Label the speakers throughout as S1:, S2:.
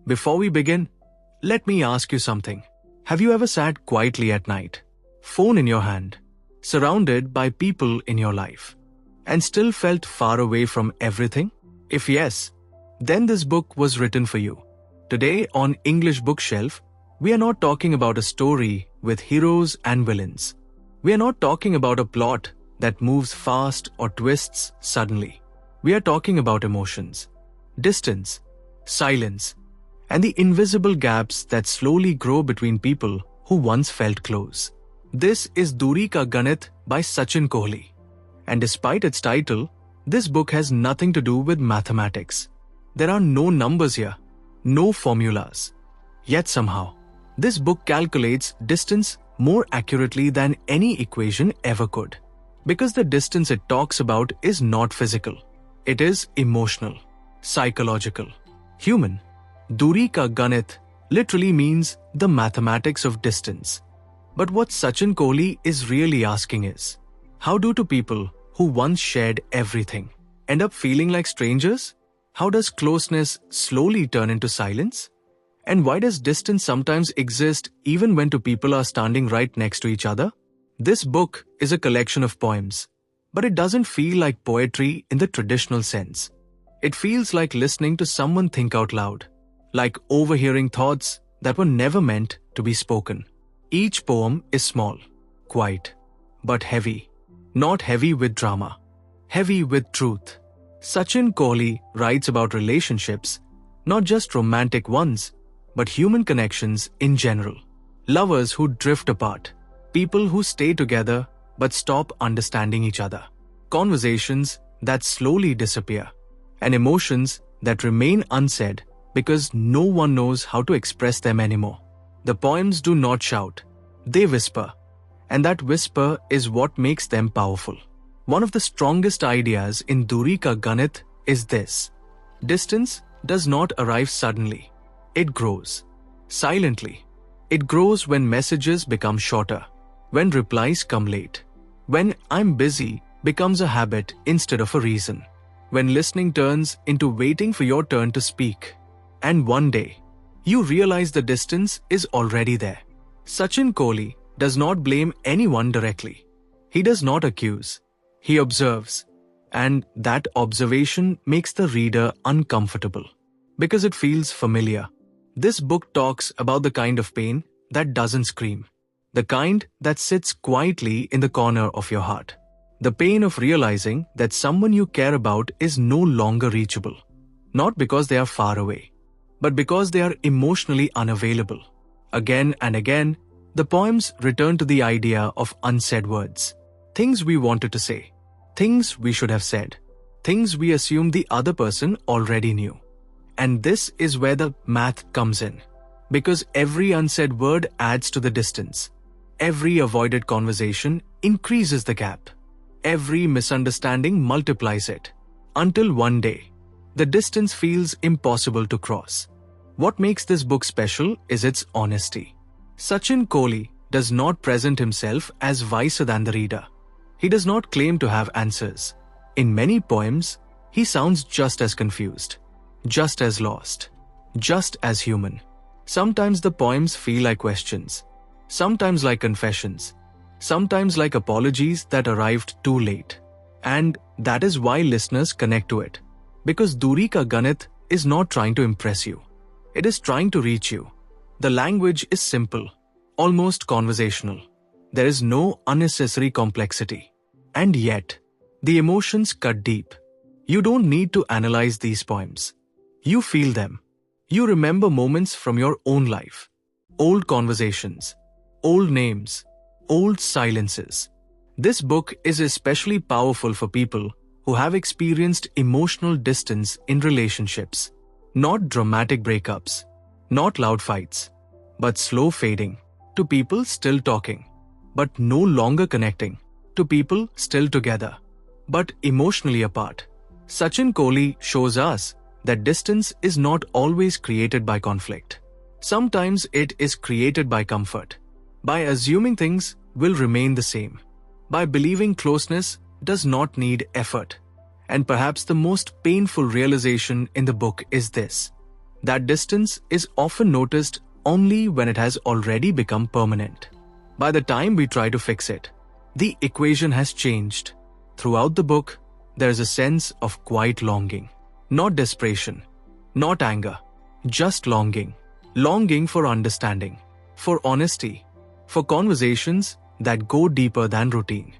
S1: Before we begin, let me ask you something. Have you ever sat quietly at night, phone in your hand, surrounded by people in your life, and still felt far away from everything? If yes, then this book was written for you. Today on English Bookshelf, we are not talking about a story with heroes and villains. We are not talking about a plot that moves fast or twists suddenly. We are talking about emotions, distance, silence, and the invisible gaps that slowly grow between people who once felt close. This is Duri Ka Ganit by Sachin Kohli. And despite its title, this book has nothing to do with mathematics. There are no numbers here, no formulas. Yet somehow, this book calculates distance more accurately than any equation ever could. Because the distance it talks about is not physical. It is emotional, psychological, human. Duri Ka Ganit literally means the mathematics of distance. But what Sachin Kohli is really asking is, how do two people who once shared everything end up feeling like strangers? How does closeness slowly turn into silence? And why does distance sometimes exist even when two people are standing right next to each other? This book is a collection of poems, but it doesn't feel like poetry in the traditional sense. It feels like listening to someone think out loud, like overhearing thoughts that were never meant to be spoken. Each poem is small, quiet, but heavy. Not heavy with drama, heavy with truth. Sachin Kohli writes about relationships, not just romantic ones, but human connections in general. Lovers who drift apart, people who stay together but stop understanding each other, conversations that slowly disappear, and emotions that remain unsaid because no one knows how to express them anymore. The poems do not shout, they whisper, and that whisper is what makes them powerful. One of the strongest ideas in Duri Ka Ganit is this: distance does not arrive suddenly. It grows. Silently. It grows when messages become shorter, when replies come late, when "I'm busy" becomes a habit instead of a reason, when listening turns into waiting for your turn to speak. And one day, you realize the distance is already there. Sachin Kohli does not blame anyone directly. He does not accuse. He observes. And that observation makes the reader uncomfortable because it feels familiar. This book talks about the kind of pain that doesn't scream, the kind that sits quietly in the corner of your heart, the pain of realizing that someone you care about is no longer reachable, not because they are far away, but because they are emotionally unavailable. Again and again, the poems return to the idea of unsaid words, things we wanted to say, things we should have said, things we assumed the other person already knew. And this is where the math comes in, because every unsaid word adds to the distance. Every avoided conversation increases the gap. Every misunderstanding multiplies it, until one day, the distance feels impossible to cross. What makes this book special is its honesty. Sachin Kohli does not present himself as wiser than the reader. He does not claim to have answers. In many poems, he sounds just as confused, just as lost, just as human. Sometimes the poems feel like questions, sometimes like confessions, sometimes like apologies that arrived too late. And that is why listeners connect to it. Because Duri Ka Ganit is not trying to impress you. It is trying to reach you. The language is simple, almost conversational. There is no unnecessary complexity. And yet, the emotions cut deep. You don't need to analyze these poems. You feel them. You remember moments from your own life. Old conversations, old names, old silences. This book is especially powerful for people who have experienced emotional distance in relationships. Not dramatic breakups, not loud fights, but slow fading, to people still talking, but no longer connecting, to people still together, but emotionally apart. Sachin Kohli shows us that distance is not always created by conflict. Sometimes it is created by comfort, by assuming things will remain the same, by believing closeness does not need effort. And perhaps the most painful realization in the book is this: That distance is often noticed only when it has already become permanent. By the time we try to fix it, the equation has changed. Throughout the book, there is a sense of quiet longing. Not desperation, not anger, just longing. Longing for understanding, for honesty, for conversations that go deeper than routine.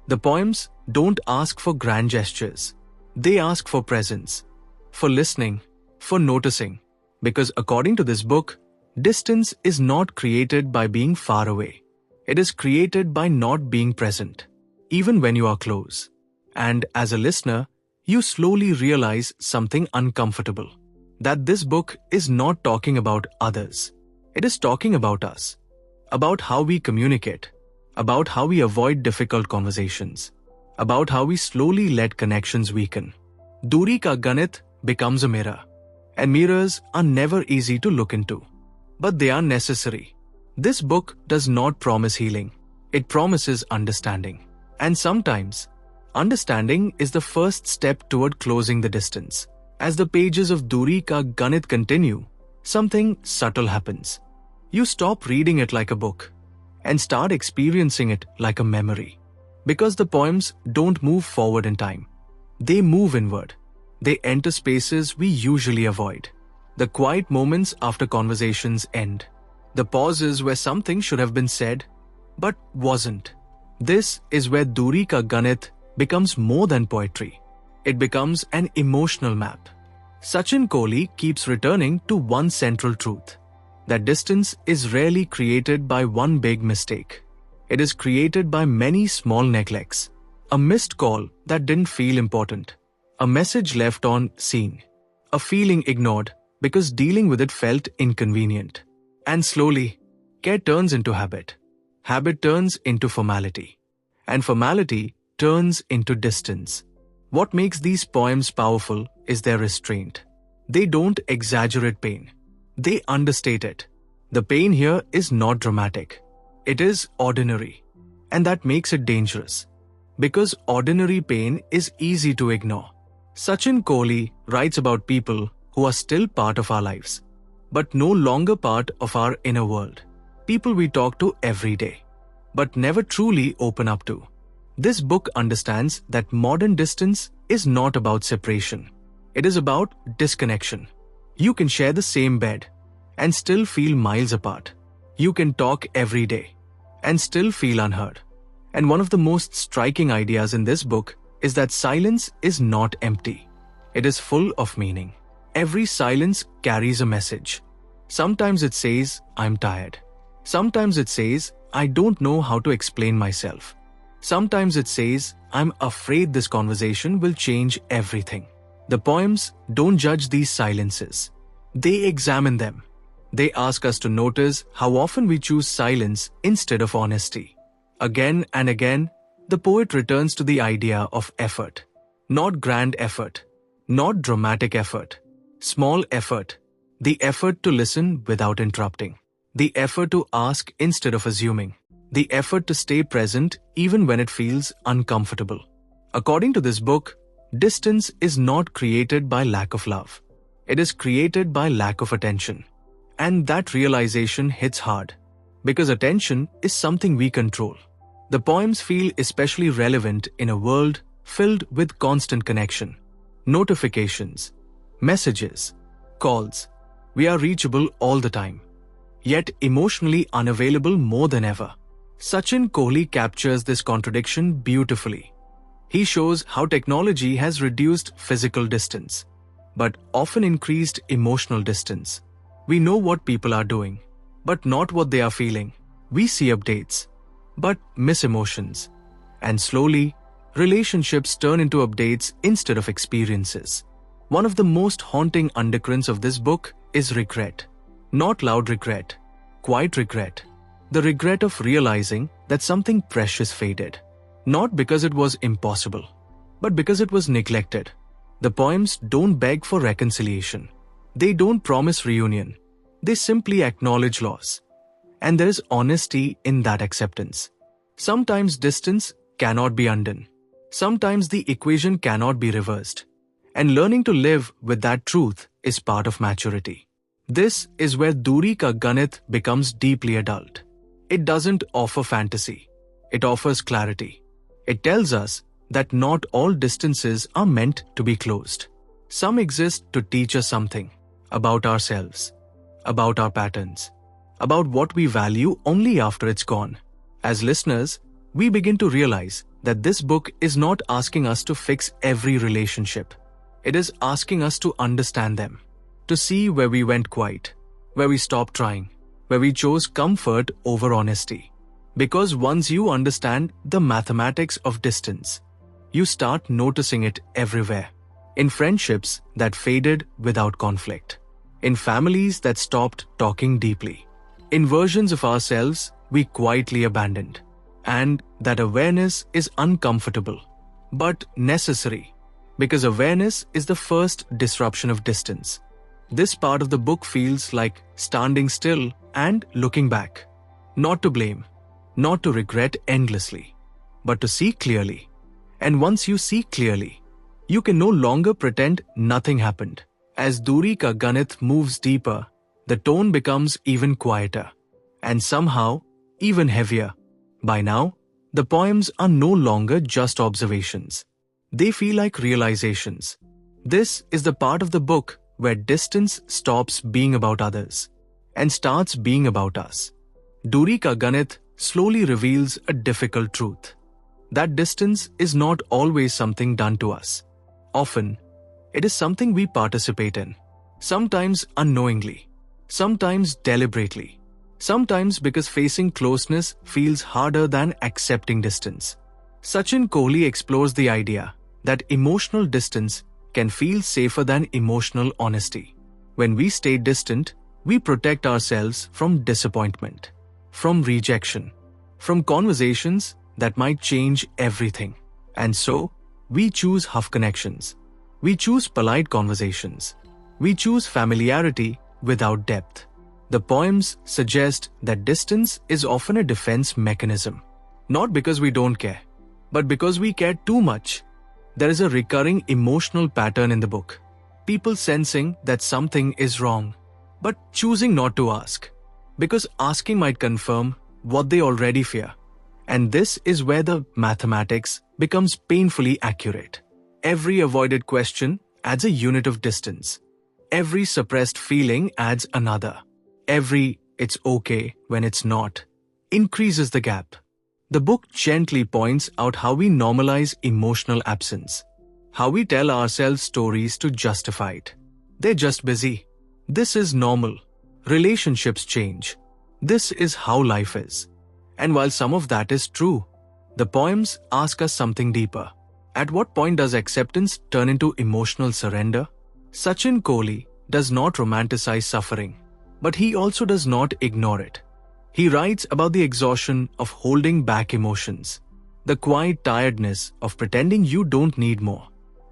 S1: The poems don't ask for grand gestures. They ask for presence, for listening, for noticing. Because according to this book, distance is not created by being far away. It is created by not being present, even when you are close. And as a listener, you slowly realize something uncomfortable. That this book is not talking about others. It is talking about us. About how we communicate. About how we avoid difficult conversations. About how we slowly let connections weaken. Duri ka ganit becomes a mirror. And mirrors are never easy to look into. But they are necessary. This book does not promise healing. It promises understanding. And sometimes, understanding is the first step toward closing the distance. As the pages of Duri Ka Ganit continue, something subtle happens. You stop reading it like a book and start experiencing it like a memory. Because the poems don't move forward in time. They move inward. They enter spaces we usually avoid. The quiet moments after conversations end. The pauses where something should have been said, but wasn't. This is where Duri Ka Ganit becomes more than poetry. It becomes an emotional map. Sachin Kohli keeps returning to one central truth. That distance is rarely created by one big mistake. It is created by many small neglects. A missed call that didn't feel important. A message left on seen. A feeling ignored because dealing with it felt inconvenient. And slowly, care turns into habit. Habit turns into formality. And formality turns into distance. What makes these poems powerful is their restraint. They don't exaggerate pain. They understate it. The pain here is not dramatic. It is ordinary. And that makes it dangerous. Because ordinary pain is easy to ignore. Sachin Kohli writes about people who are still part of our lives, but no longer part of our inner world. People we talk to every day, but never truly open up to. This book understands that modern distance is not about separation. It is about disconnection. You can share the same bed and still feel miles apart. You can talk every day and still feel unheard. And one of the most striking ideas in this book is that silence is not empty. It is full of meaning. Every silence carries a message. Sometimes it says, I'm tired. Sometimes it says, I don't know how to explain myself. Sometimes it says, I'm afraid this conversation will change everything. The poems don't judge these silences. They examine them. They ask us to notice how often we choose silence instead of honesty. Again and again, the poet returns to the idea of effort. Not grand effort. Not dramatic effort. Small effort. The effort to listen without interrupting. The effort to ask instead of assuming. The effort to stay present even when it feels uncomfortable. According to this book, distance is not created by lack of love. It is created by lack of attention. And that realization hits hard. Because attention is something we control. The poems feel especially relevant in a world filled with constant connection. Notifications, messages, calls. We are reachable all the time. Yet emotionally unavailable more than ever. Sachin Kohli captures this contradiction beautifully. He shows how technology has reduced physical distance, but often increased emotional distance. We know what people are doing, but not what they are feeling. We see updates, but miss emotions. And slowly, relationships turn into updates instead of experiences. One of the most haunting undercurrents of this book is regret. Not loud regret, quiet regret. The regret of realizing that something precious faded. Not because it was impossible, but because it was neglected. The poems don't beg for reconciliation. They don't promise reunion. They simply acknowledge loss. And there is honesty in that acceptance. Sometimes distance cannot be undone. Sometimes the equation cannot be reversed. And learning to live with that truth is part of maturity. This is where Duri Ka Ganit becomes deeply adult. It doesn't offer fantasy. It offers clarity. It tells us that not all distances are meant to be closed. Some exist to teach us something about ourselves, about our patterns, about what we value only after it's gone. As listeners, we begin to realize that this book is not asking us to fix every relationship. It is asking us to understand them, to see where we went quiet, where we stopped trying, where we chose comfort over honesty. Because once you understand the mathematics of distance, you start noticing it everywhere. In friendships that faded without conflict, in families that stopped talking deeply, in versions of ourselves we quietly abandoned. And that awareness is uncomfortable, but necessary, because awareness is the first disruption of distance. This part of the book feels like standing still and looking back. Not to blame, not to regret endlessly, but to see clearly. And once you see clearly, you can no longer pretend nothing happened. As Duri Ka Ganit moves deeper, the tone becomes even quieter, and somehow even heavier. By now, the poems are no longer just observations. They feel like realizations. This is the part of the book where distance stops being about others and starts being about us. Duri Ka Ganit slowly reveals a difficult truth. That distance is not always something done to us. Often, it is something we participate in. Sometimes unknowingly, sometimes deliberately, sometimes because facing closeness feels harder than accepting distance. Sachin Kohli explores the idea that emotional distance can feel safer than emotional honesty. When we stay distant, we protect ourselves from disappointment, from rejection, from conversations that might change everything. And so, we choose half connections. We choose polite conversations. We choose familiarity without depth. The poems suggest that distance is often a defense mechanism. Not because we don't care, but because we care too much. There is a recurring emotional pattern in the book. People sensing that something is wrong, but choosing not to ask, because asking might confirm what they already fear. And this is where the mathematics becomes painfully accurate. Every avoided question adds a unit of distance. Every suppressed feeling adds another. Every "it's okay when it's not" increases the gap. The book gently points out how we normalize emotional absence, how we tell ourselves stories to justify it. They're just busy. This is normal. Relationships change. This is how life is. And while some of that is true, the poems ask us something deeper. At what point does acceptance turn into emotional surrender? Sachin Kohli does not romanticize suffering, but he also does not ignore it. He writes about the exhaustion of holding back emotions, the quiet tiredness of pretending you don't need more.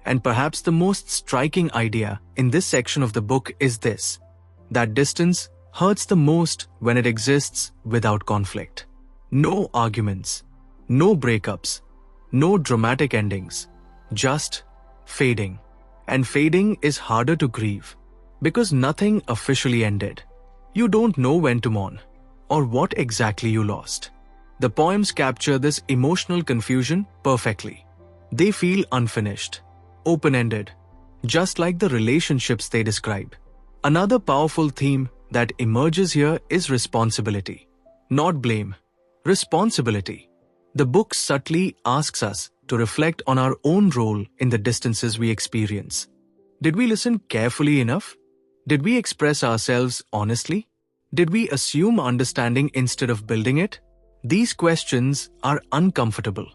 S1: And perhaps the most striking idea in this section of the book is this: that distance hurts the most when it exists without conflict. No arguments, no breakups, no dramatic endings, just fading. And fading is harder to grieve because nothing officially ended. You don't know when to mourn or what exactly you lost. The poems capture this emotional confusion perfectly. They feel unfinished, open-ended, just like the relationships they describe. Another powerful theme that emerges here is responsibility, not blame. Responsibility. The book subtly asks us to reflect on our own role in the distances we experience. Did we listen carefully enough? Did we express ourselves honestly? Did we assume understanding instead of building it? These questions are uncomfortable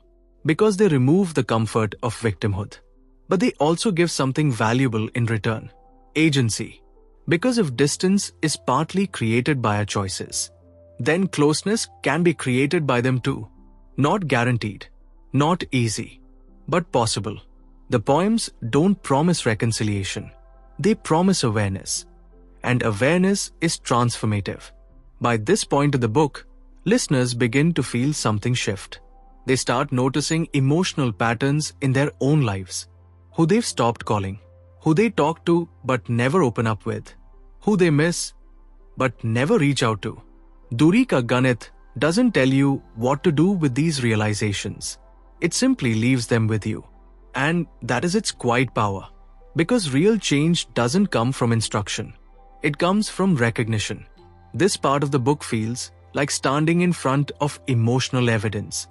S1: because they remove the comfort of victimhood. But they also give something valuable in return: agency. Because if distance is partly created by our choices, then closeness can be created by them too. Not guaranteed, not easy, but possible. The poems don't promise reconciliation. They promise awareness. And awareness is transformative. By this point of the book, listeners begin to feel something shift. They start noticing emotional patterns in their own lives. Who they've stopped calling, who they talk to but never open up with, who they miss, but never reach out to. Duri Ka Ganit doesn't tell you what to do with these realizations. It simply leaves them with you. And that is its quiet power. Because real change doesn't come from instruction. It comes from recognition. This part of the book feels like standing in front of emotional evidence.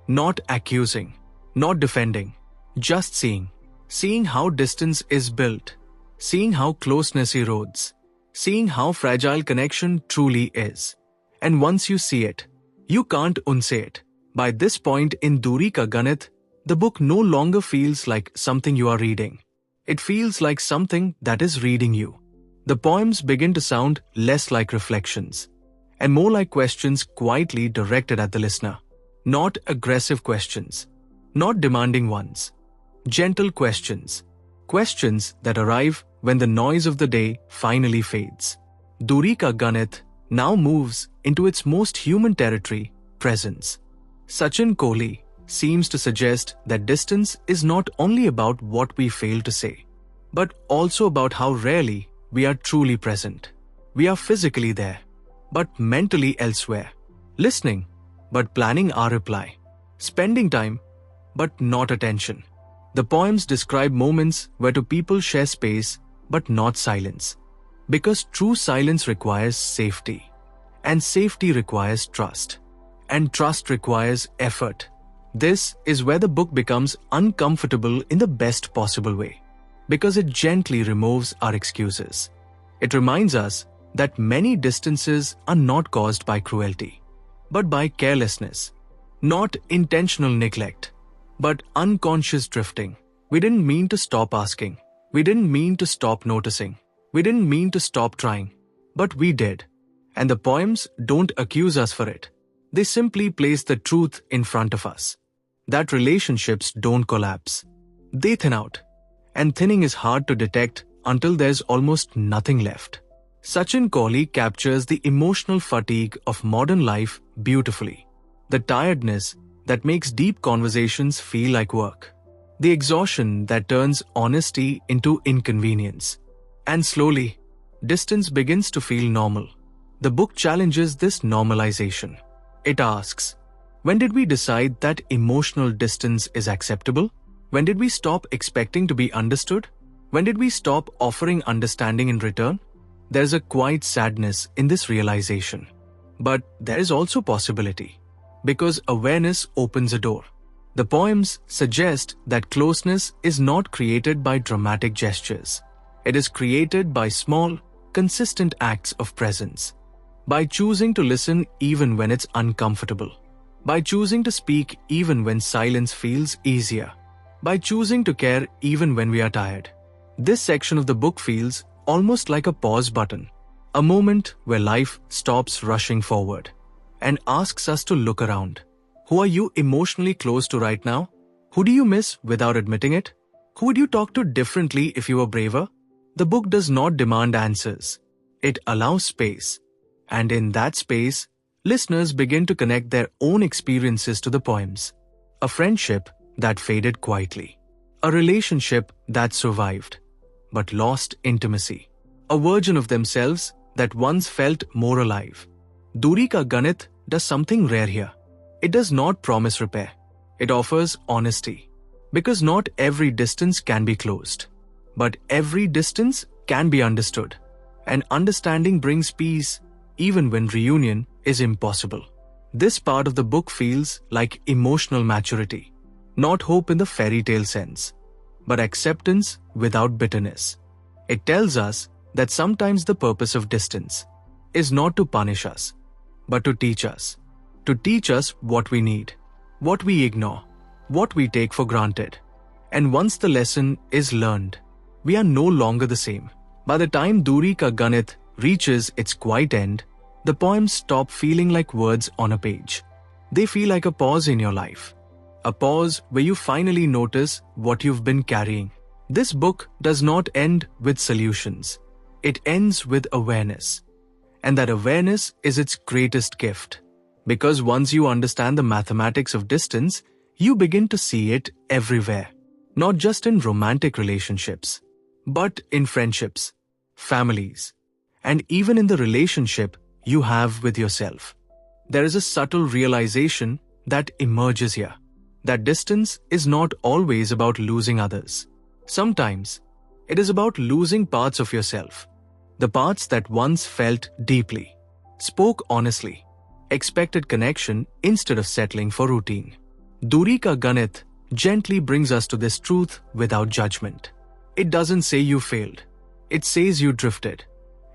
S1: Not accusing, not defending, just seeing. Seeing how distance is built. Seeing how closeness erodes. Seeing how fragile connection truly is. And once you see it, you can't unsay it. By this point in Duri Ka Ganit, the book no longer feels like something you are reading. It feels like something that is reading you. The poems begin to sound less like reflections and more like questions quietly directed at the listener. Not aggressive questions, not demanding ones. Gentle questions. Questions that arrive when the noise of the day finally fades. Duri Ka Ganit now moves into its most human territory, presence. Sachin Kohli seems to suggest that distance is not only about what we fail to say, but also about how rarely we are truly present. We are physically there, but mentally elsewhere. Listening, but planning our reply. Spending time, but not attention. The poems describe moments where two people share space, but not silence. Because true silence requires safety. And safety requires trust. And trust requires effort. This is where the book becomes uncomfortable in the best possible way. Because it gently removes our excuses. It reminds us that many distances are not caused by cruelty, but by carelessness. Not intentional neglect, but unconscious drifting. We didn't mean to stop asking. We didn't mean to stop noticing. We didn't mean to stop trying. But we did. And the poems don't accuse us for it. They simply place the truth in front of us. That relationships don't collapse. They thin out. And thinning is hard to detect until there's almost nothing left. Sachin Kohli captures the emotional fatigue of modern life beautifully. The tiredness that makes deep conversations feel like work. The exhaustion that turns honesty into inconvenience. And slowly, distance begins to feel normal. The book challenges this normalization. It asks, when did we decide that emotional distance is acceptable? When did we stop expecting to be understood? When did we stop offering understanding in return? There's a quiet sadness in this realization. But there is also possibility. Because awareness opens a door. The poems suggest that closeness is not created by dramatic gestures. It is created by small, consistent acts of presence. By choosing to listen even when it's uncomfortable. By choosing to speak even when silence feels easier. By choosing to care even when we are tired. This section of the book feels almost like a pause button. A moment where life stops rushing forward and asks us to look around. Who are you emotionally close to right now? Who do you miss without admitting it? Who would you talk to differently if you were braver? The book does not demand answers. It allows space. And in that space, listeners begin to connect their own experiences to the poems. A friendship that faded quietly. A relationship that survived, but lost intimacy. A version of themselves that once felt more alive. Duri Ka Ganit does something rare here. It does not promise repair. It offers honesty. Because not every distance can be closed. But every distance can be understood. And understanding brings peace even when reunion is impossible. This part of the book feels like emotional maturity. Not hope in the fairy tale sense, but acceptance without bitterness. It tells us that sometimes the purpose of distance is not to punish us, but to teach us. To teach us what we need, what we ignore, what we take for granted. And once the lesson is learned, we are no longer the same. By the time Duri Ka Ganit reaches its quiet end, the poems stop feeling like words on a page. They feel like a pause in your life. A pause where you finally notice what you've been carrying. This book does not end with solutions. It ends with awareness. And that awareness is its greatest gift. Because once you understand the mathematics of distance, you begin to see it everywhere. Not just in romantic relationships, but in friendships, families, and even in the relationship you have with yourself. There is a subtle realization that emerges here, that distance is not always about losing others. Sometimes, it is about losing parts of yourself, the parts that once felt deeply, spoke honestly, expected connection instead of settling for routine. Duri ka Ganit gently brings us to this truth without judgment. It doesn't say you failed, it says you drifted.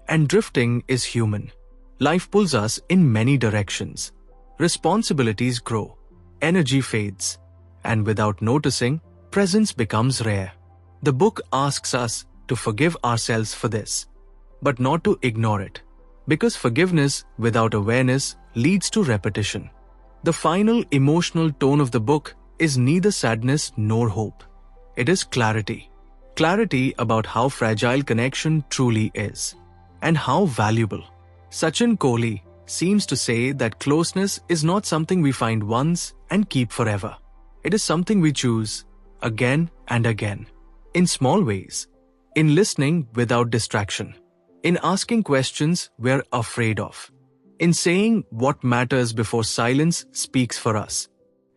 S1: And drifting is human. Life pulls us in many directions. Responsibilities grow, energy fades, and without noticing, presence becomes rare. The book asks us to forgive ourselves for this, but not to ignore it, because forgiveness without awareness leads to repetition. The final emotional tone of the book is neither sadness nor hope. It is clarity. Clarity about how fragile connection truly is, and how valuable. Sachin Kohli seems to say that closeness is not something we find once and keep forever. It is something we choose again and again. In small ways. In listening without distraction. In asking questions we're afraid of. In saying what matters before silence speaks for us.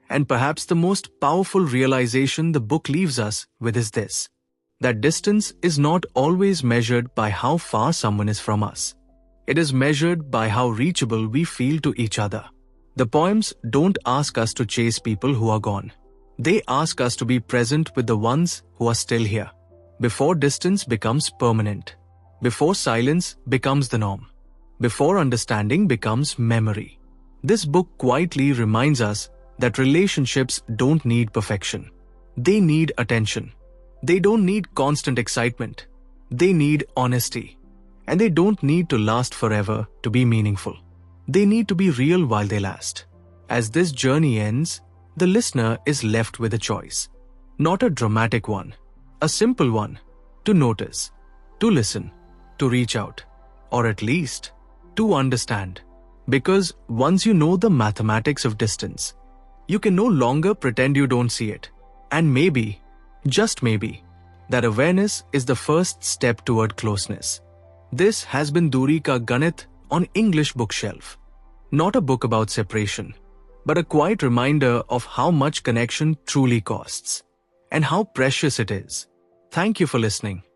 S1: And perhaps the most powerful realization the book leaves us with is this: that distance is not always measured by how far someone is from us. It is measured by how reachable we feel to each other. The poems don't ask us to chase people who are gone. They ask us to be present with the ones who are still here. Before distance becomes permanent. Before silence becomes the norm. Before understanding becomes memory. This book quietly reminds us that relationships don't need perfection. They need attention. They don't need constant excitement. They need honesty. And they don't need to last forever to be meaningful. They need to be real while they last. As this journey ends, the listener is left with a choice. Not a dramatic one, a simple one: to notice, to listen, to reach out, or at least to understand. Because once you know the mathematics of distance, you can no longer pretend you don't see it. And maybe, just maybe, that awareness is the first step toward closeness. This has been Duri Ka Ganit on English Bookshelf. Not a book about separation, but a quiet reminder of how much connection truly costs and how precious it is. Thank you for listening.